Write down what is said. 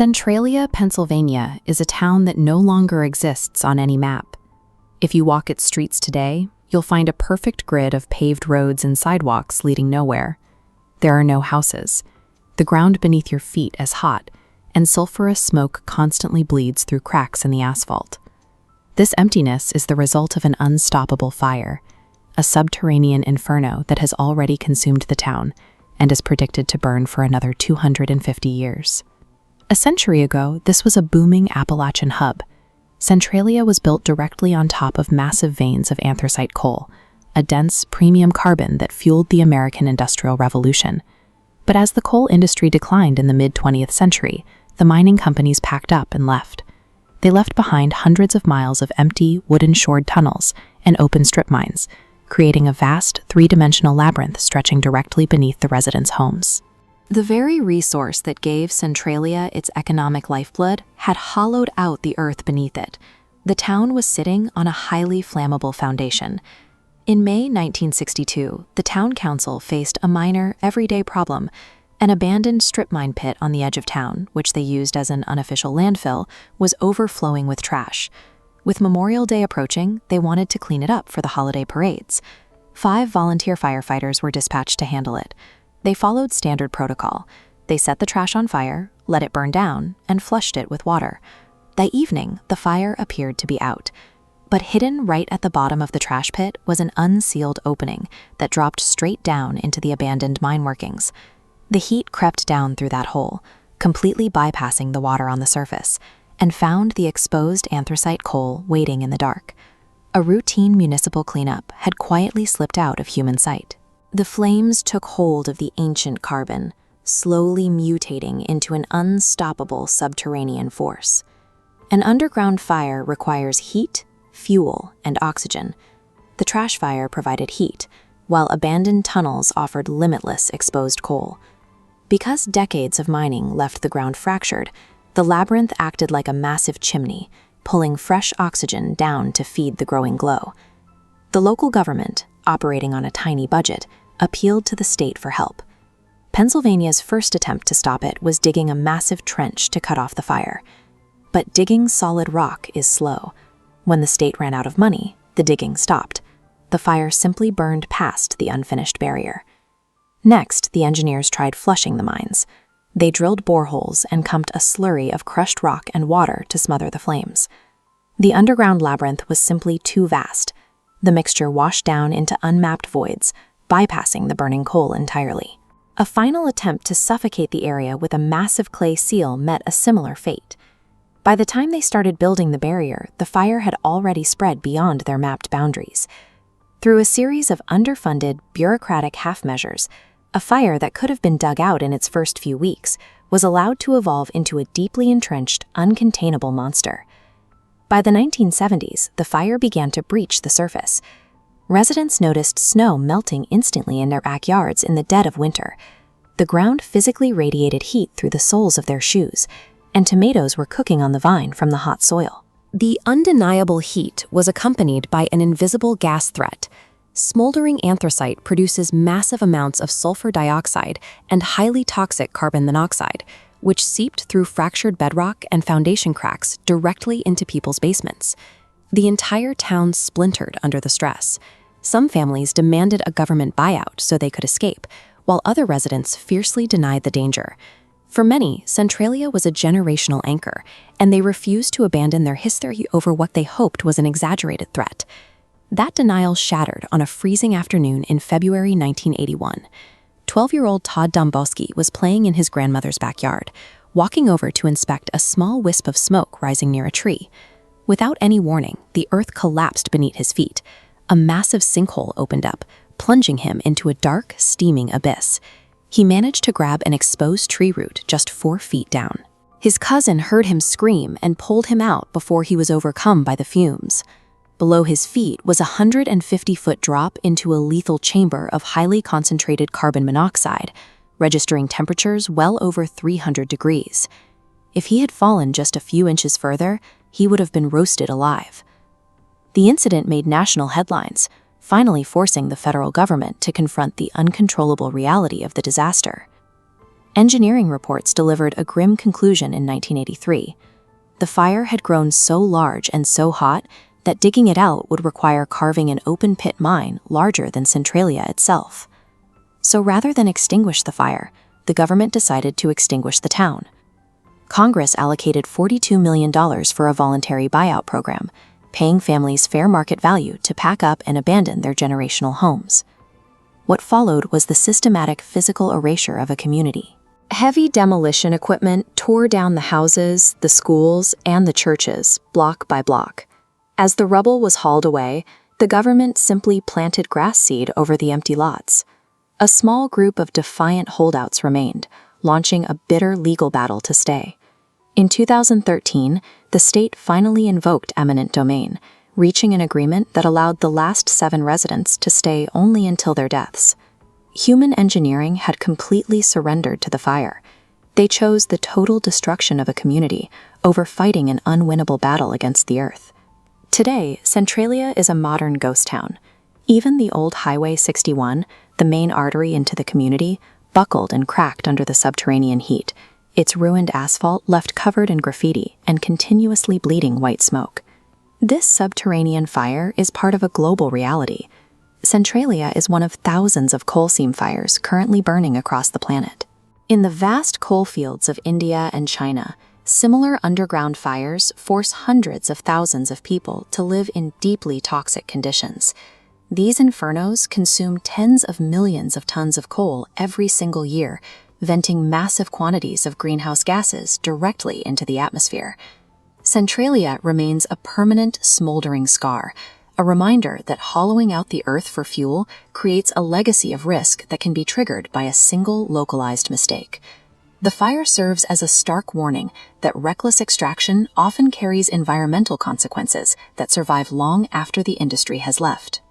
Centralia, Pennsylvania is a town that no longer exists on any map. If you walk its streets today, you'll find a perfect grid of paved roads and sidewalks leading nowhere. There are no houses. The ground beneath your feet is hot, and sulfurous smoke constantly bleeds through cracks in the asphalt. This emptiness is the result of an unstoppable fire, a subterranean inferno that has already consumed the town and is predicted to burn for another 250 years. A century ago, this was a booming Appalachian hub. Centralia was built directly on top of massive veins of anthracite coal, a dense, premium carbon that fueled the American Industrial Revolution. But as the coal industry declined in the mid-20th century, the mining companies packed up and left. They left behind hundreds of miles of empty, wooden-shored tunnels and open strip mines, creating a vast, three-dimensional labyrinth stretching directly beneath the residents' homes. The very resource that gave Centralia its economic lifeblood had hollowed out the earth beneath it. The town was sitting on a highly flammable foundation. In May 1962, the town council faced a minor, everyday problem. An abandoned strip mine pit on the edge of town, which they used as an unofficial landfill, was overflowing with trash. With Memorial Day approaching, they wanted to clean it up for the holiday parades. 5 volunteer firefighters were dispatched to handle it. They followed standard protocol. They set the trash on fire, let it burn down, and flushed it with water. That evening, the fire appeared to be out. But hidden right at the bottom of the trash pit was an unsealed opening that dropped straight down into the abandoned mine workings. The heat crept down through that hole, completely bypassing the water on the surface, and found the exposed anthracite coal waiting in the dark. A routine municipal cleanup had quietly slipped out of human sight. The flames took hold of the ancient carbon, slowly mutating into an unstoppable subterranean force. An underground fire requires heat, fuel, and oxygen. The trash fire provided heat, while abandoned tunnels offered limitless exposed coal. Because decades of mining left the ground fractured, the labyrinth acted like a massive chimney, pulling fresh oxygen down to feed the growing glow. The local government, operating on a tiny budget, appealed to the state for help. Pennsylvania's first attempt to stop it was digging a massive trench to cut off the fire. But digging solid rock is slow. When the state ran out of money, the digging stopped. The fire simply burned past the unfinished barrier. Next, the engineers tried flushing the mines. They drilled boreholes and pumped a slurry of crushed rock and water to smother the flames. The underground labyrinth was simply too vast. The mixture washed down into unmapped voids, bypassing the burning coal entirely. A final attempt to suffocate the area with a massive clay seal met a similar fate. By the time they started building the barrier, the fire had already spread beyond their mapped boundaries. Through a series of underfunded, bureaucratic half-measures, a fire that could have been dug out in its first few weeks was allowed to evolve into a deeply entrenched, uncontainable monster. By the 1970s, the fire began to breach the surface. Residents noticed snow melting instantly in their backyards in the dead of winter. The ground physically radiated heat through the soles of their shoes, and tomatoes were cooking on the vine from the hot soil. The undeniable heat was accompanied by an invisible gas threat. Smoldering anthracite produces massive amounts of sulfur dioxide and highly toxic carbon monoxide, which seeped through fractured bedrock and foundation cracks directly into people's basements. The entire town splintered under the stress. Some families demanded a government buyout so they could escape, while other residents fiercely denied the danger. For many, Centralia was a generational anchor, and they refused to abandon their history over what they hoped was an exaggerated threat. That denial shattered on a freezing afternoon in February 1981. 12-year-old Todd Domboski was playing in his grandmother's backyard, walking over to inspect a small wisp of smoke rising near a tree. Without any warning, the earth collapsed beneath his feet. A massive sinkhole opened up, plunging him into a dark, steaming abyss. He managed to grab an exposed tree root just 4 feet down. His cousin heard him scream and pulled him out before he was overcome by the fumes. Below his feet was a 150-foot drop into a lethal chamber of highly concentrated carbon monoxide, registering temperatures well over 300 degrees. If he had fallen just a few inches further, he would have been roasted alive. The incident made national headlines, finally forcing the federal government to confront the uncontrollable reality of the disaster. Engineering reports delivered a grim conclusion in 1983. The fire had grown so large and so hot that digging it out would require carving an open-pit mine larger than Centralia itself. So rather than extinguish the fire, the government decided to extinguish the town. Congress allocated $42 million for a voluntary buyout program, paying families fair market value to pack up and abandon their generational homes. What followed was the systematic physical erasure of a community. Heavy demolition equipment tore down the houses, the schools, and the churches, block by block. As the rubble was hauled away, the government simply planted grass seed over the empty lots. A small group of defiant holdouts remained, launching a bitter legal battle to stay. In 2013, the state finally invoked eminent domain, reaching an agreement that allowed the last 7 residents to stay only until their deaths. Human engineering had completely surrendered to the fire. They chose the total destruction of a community over fighting an unwinnable battle against the earth. Today, Centralia is a modern ghost town. Even the old Highway 61, the main artery into the community, buckled and cracked under the subterranean heat, its ruined asphalt left covered in graffiti and continuously bleeding white smoke. This subterranean fire is part of a global reality. Centralia is one of thousands of coal seam fires currently burning across the planet. In the vast coal fields of India and China, similar underground fires force hundreds of thousands of people to live in deeply toxic conditions. These infernos consume tens of millions of tons of coal every single year, venting massive quantities of greenhouse gases directly into the atmosphere. Centralia remains a permanent, smoldering scar, a reminder that hollowing out the earth for fuel creates a legacy of risk that can be triggered by a single localized mistake. The fire serves as a stark warning that reckless extraction often carries environmental consequences that survive long after the industry has left.